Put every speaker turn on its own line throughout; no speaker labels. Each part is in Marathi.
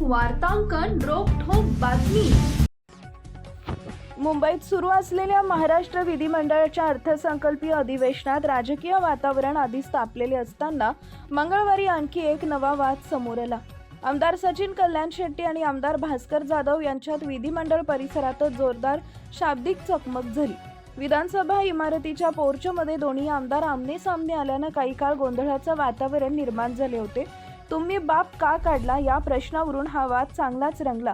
वार्तांकन रोखठोक बातमी।
मुंबईत सुरू असलेल्या महाराष्ट्र विधिमंडळाच्या अर्थसंकल्पीय अधिवेशनात राजकीय वातावरण आधीच तापलेले असताना मंगळवारी आणखी एक नवा वाद समोर आला। आमदार सचिन कल्याण शेट्टी आणि आमदार भास्कर जाधव यांच्यात विधिमंडळ परिसरातच जोरदार शाब्दिक चकमक झाली। विधानसभा इमारतीच्या पोर्चमध्ये दोन्ही आमदार आमने-सामने आल्यानं काही काळ गोंधळाचं वातावरण निर्माण झाले होते। तुम्ही बाप का काढला या प्रश्नावरून हा वाद चांगलाच रंगला।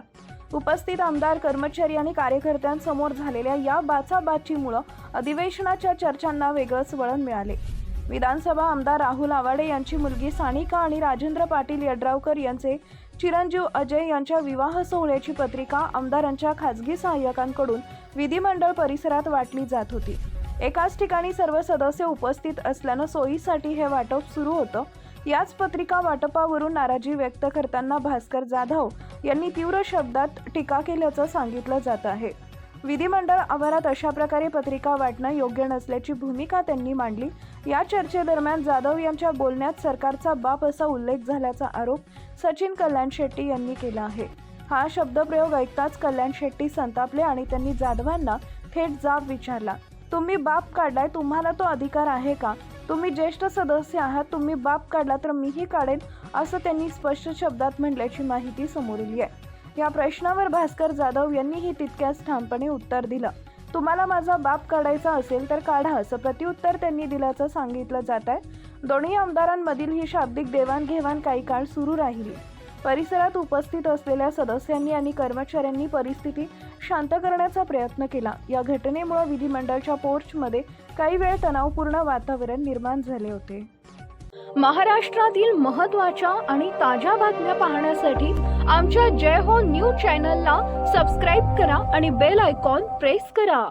उपस्थित आमदार, कर्मचारी आणि कार्यकर्त्यांसमोर झालेल्या या बाचाबाचीमुळे अधिवेशनाच्या चर्चांना वेगळंच वळण मिळाले। विधानसभा आमदार राहुल आवाडे यांची मुलगी सानिका आणि राजेंद्र पाटील यड्रावकर यांचे चिरंजीव अजय यांच्या विवाह सोहळ्याची पत्रिका आमदारांच्या खासगी सहाय्यकांकडून विधिमंडळ परिसरात वाटली जात होती। एकाच ठिकाणी सर्व सदस्य उपस्थित असल्यानं सोयीसाठी हे वाटप सुरू होतं। याच पत्रिका वाटपावरून नाराजी व्यक्त करताना भास्कर जाधव यांनी तीव्र शब्दात टीका केल्याचं सांगितलं जात आहे। विधिमंडळ आवारात अशा प्रकारे पत्रिका वाटणं योग्य नसल्याची भूमिका त्यांनी मांडली। या चर्चेदरम्यान जाधव यांच्या बोलण्यात सरकारचा बाप असा उल्लेख झाल्याचा आरोप सचिन कल्याण शेट्टी यांनी केला आहे। हा शब्दप्रयोग ऐकताच कल्याण शेट्टी संतापले आणि त्यांनी जाधवांना थेट जाब विचारला। तुम्ही बाप काढलाय, तुम्हाला तो अधिकार आहे का? तुम्ही ज्येष्ठ सदस्य आहात, तुम्ही बाप काढला तर मीही काढेन, असं त्यांनी स्पष्ट शब्दात म्हटल्याची माहिती समोर आली आहे। या प्रश्नावर भास्कर जाधव यांनीही तितक्याच ठामपणे उत्तर दिलं। तुम्हाला माझा बाप काढायचा असेल तर काढा, असं प्रत्युत्तर त्यांनी दिल्याचं सांगितलं जात आहे। दोन्ही आमदारांमधील ही शाब्दिक देवाणघेवाण काही काळ सुरू राहिली। परिसरात उपस्थित असलेल्या सदस्यांनी आणि कर्मचाऱ्यांनी परिस्थिती शांत करण्याचा प्रयत्न केला। या घटनेमुळे विधिमंडळाच्या पोर्चमध्ये काही वेळ तणावपूर्ण वातावरण निर्माण झाले होते।
महाराष्ट्रातील महत्त्वाच्या आणि ताज्या बातम्या पाहण्यासाठी आमच्या जय हो न्यूज चॅनलला सबस्क्राईब करा आणि बेल आयकॉन प्रेस करा।